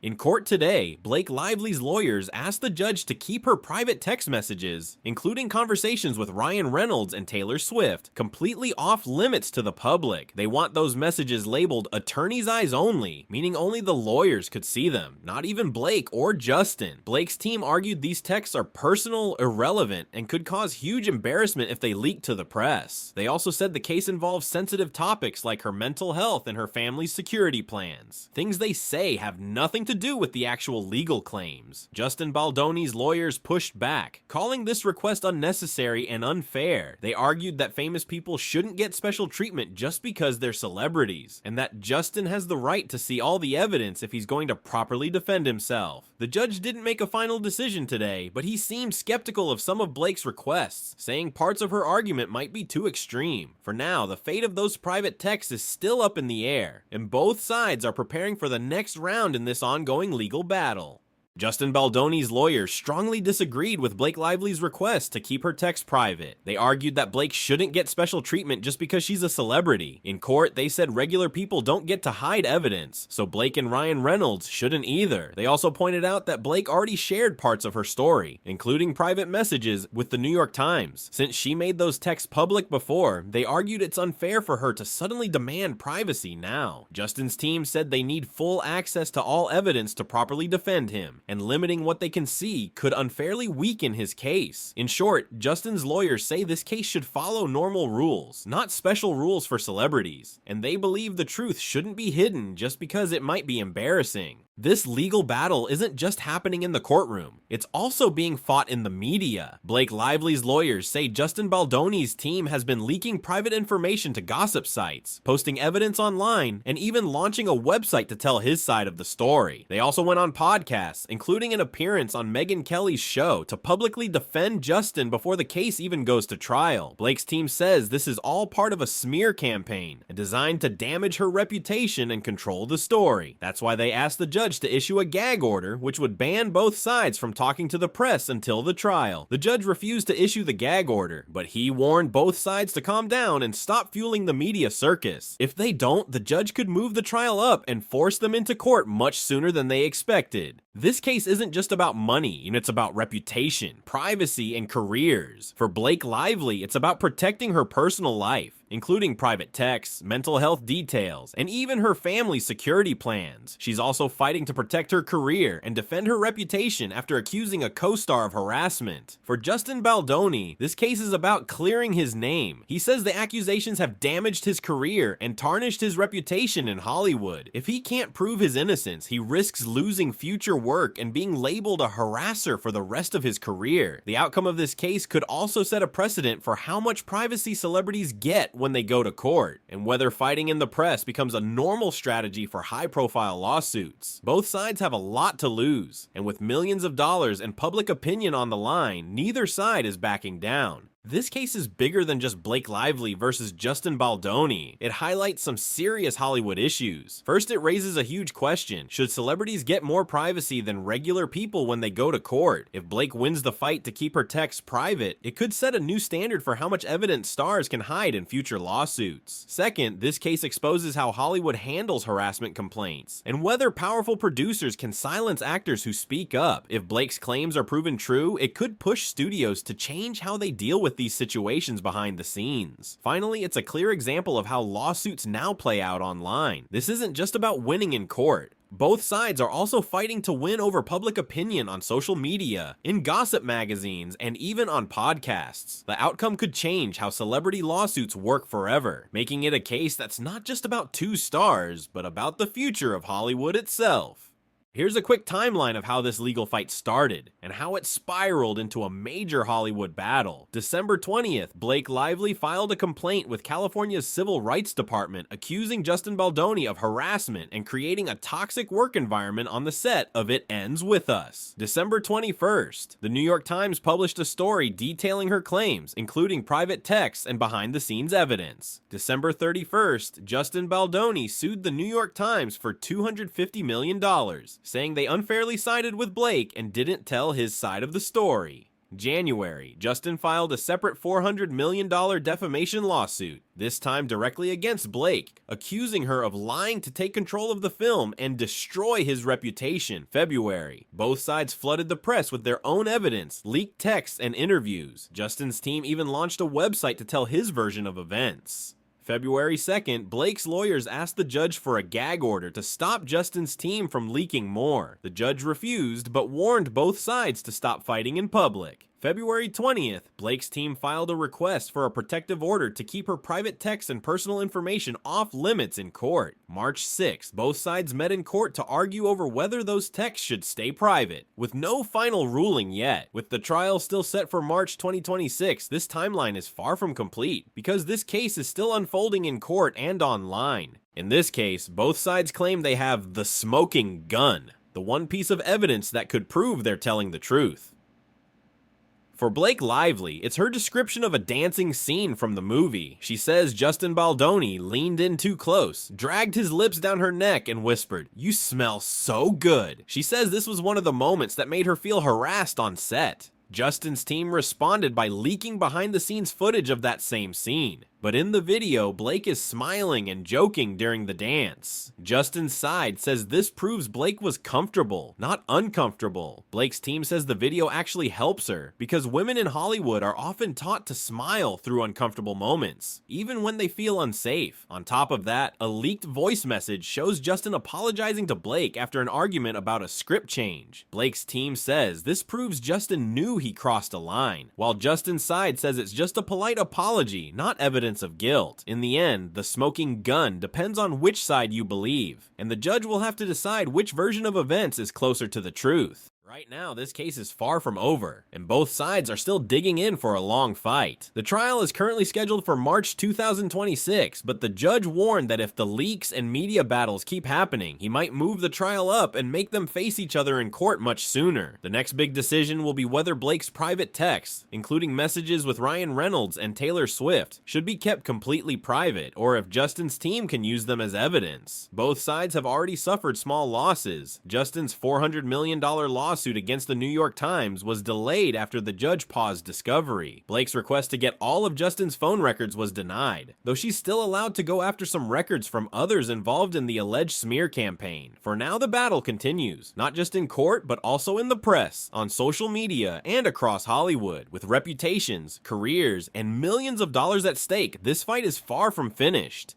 In court today, Blake Lively's lawyers asked the judge to keep her private text messages, including conversations with Ryan Reynolds and Taylor Swift, completely off limits to the public. They want those messages labeled attorney's eyes only, meaning only the lawyers could see them, not even Blake or Justin. Blake's team argued these texts are personal, irrelevant, and could cause huge embarrassment if they leaked to the press. They also said the case involves sensitive topics like her mental health and her family's security plans, things they say have nothing to do with the actual legal claims. Justin Baldoni's lawyers pushed back, calling this request unnecessary and unfair. They argued that famous people shouldn't get special treatment just because they're celebrities, and that Justin has the right to see all the evidence if he's going to properly defend himself. The judge didn't make a final decision today, but he seemed skeptical of some of Blake's requests, saying parts of her argument might be too extreme. For now, the fate of those private texts is still up in the air, and both sides are preparing for the next round in this ongoing legal battle. Justin Baldoni's lawyers strongly disagreed with Blake Lively's request to keep her text private. They argued that Blake shouldn't get special treatment just because she's a celebrity. In court, they said regular people don't get to hide evidence, so Blake and Ryan Reynolds shouldn't either. They also pointed out that Blake already shared parts of her story, including private messages, with the New York Times. Since she made those texts public before, they argued it's unfair for her to suddenly demand privacy now. Justin's team said they need full access to all evidence to properly defend him, and limiting what they can see could unfairly weaken his case. In short, Justin's lawyers say this case should follow normal rules, not special rules for celebrities, and they believe the truth shouldn't be hidden just because it might be embarrassing. This legal battle isn't just happening in the courtroom, it's also being fought in the media. Blake Lively's lawyers say Justin Baldoni's team has been leaking private information to gossip sites, posting evidence online, and even launching a website to tell his side of the story. They also went on podcasts, including an appearance on Megyn Kelly's show, to publicly defend Justin before the case even goes to trial. Blake's team says this is all part of a smear campaign, designed to damage her reputation and control the story. That's why they asked the judge to issue a gag order, which would ban both sides from talking to the press until the trial. The judge refused to issue the gag order, but he warned both sides to calm down and stop fueling the media circus. If they don't, the judge could move the trial up and force them into court much sooner than they expected. This case isn't just about money, and it's about reputation, privacy, and careers. For Blake Lively, it's about protecting her personal life, including private texts, mental health details, and even her family's security plans. She's also fighting to protect her career and defend her reputation after accusing a co-star of harassment. For Justin Baldoni, this case is about clearing his name. He says the accusations have damaged his career and tarnished his reputation in Hollywood. If he can't prove his innocence, he risks losing future work and being labeled a harasser for the rest of his career. The outcome of this case could also set a precedent for how much privacy celebrities get when they go to court, and whether fighting in the press becomes a normal strategy for high-profile lawsuits. Both sides have a lot to lose, and with millions of dollars and public opinion on the line, neither side is backing down. This case is bigger than just Blake Lively versus Justin Baldoni. It highlights some serious Hollywood issues. First, it raises a huge question. Should celebrities get more privacy than regular people when they go to court? If Blake wins the fight to keep her texts private, it could set a new standard for how much evidence stars can hide in future lawsuits. Second, this case exposes how Hollywood handles harassment complaints, and whether powerful producers can silence actors who speak up. If Blake's claims are proven true, it could push studios to change how they deal with these situations behind the scenes. Finally, it's a clear example of how lawsuits now play out online. This isn't just about winning in court. Both sides are also fighting to win over public opinion on social media, in gossip magazines, and even on podcasts. The outcome could change how celebrity lawsuits work forever, making it a case that's not just about two stars, but about the future of Hollywood itself. Here's a quick timeline of how this legal fight started, and how it spiraled into a major Hollywood battle. December 20th, Blake Lively filed a complaint with California's Civil Rights Department accusing Justin Baldoni of harassment and creating a toxic work environment on the set of It Ends With Us. December 21st, the New York Times published a story detailing her claims, including private texts and behind-the-scenes evidence. December 31st, Justin Baldoni sued the New York Times for $250 million, saying they unfairly sided with Blake and didn't tell his side of the story. January, Justin filed a separate $400 million defamation lawsuit, this time directly against Blake, accusing her of lying to take control of the film and destroy his reputation. February, both sides flooded the press with their own evidence, leaked texts, and interviews. Justin's team even launched a website to tell his version of events. February 2nd, Blake's lawyers asked the judge for a gag order to stop Justin's team from leaking more. The judge refused, but warned both sides to stop fighting in public. February 20th, Blake's team filed a request for a protective order to keep her private texts and personal information off limits in court. March 6th, both sides met in court to argue over whether those texts should stay private, with no final ruling yet. With the trial still set for March 2026, this timeline is far from complete, because this case is still unfolding in court and online. In this case, both sides claim they have the smoking gun, the one piece of evidence that could prove they're telling the truth. For Blake Lively, it's her description of a dancing scene from the movie. She says Justin Baldoni leaned in too close, dragged his lips down her neck, and whispered, "You smell so good." She says this was one of the moments that made her feel harassed on set. Justin's team responded by leaking behind-the-scenes footage of that same scene. But in the video, Blake is smiling and joking during the dance. Justin's side says this proves Blake was comfortable, not uncomfortable. Blake's team says the video actually helps her, because women in Hollywood are often taught to smile through uncomfortable moments, even when they feel unsafe. On top of that, a leaked voice message shows Justin apologizing to Blake after an argument about a script change. Blake's team says this proves Justin knew he crossed a line, while Justin's side says it's just a polite apology, not evidence of guilt. In the end, the smoking gun depends on which side you believe, and the judge will have to decide which version of events is closer to the truth. Right now, this case is far from over, and both sides are still digging in for a long fight. The trial is currently scheduled for March 2026, but the judge warned that if the leaks and media battles keep happening, he might move the trial up and make them face each other in court much sooner. The next big decision will be whether Blake's private texts, including messages with Ryan Reynolds and Taylor Swift, should be kept completely private, or if Justin's team can use them as evidence. Both sides have already suffered small losses. Justin's $400 million lawsuit against the New York Times was delayed after the judge paused discovery. Blake's request to get all of Justin's phone records was denied, though she's still allowed to go after some records from others involved in the alleged smear campaign. For now, the battle continues, not just in court, but also in the press, on social media, and across Hollywood. With reputations, careers, and millions of dollars at stake, this fight is far from finished.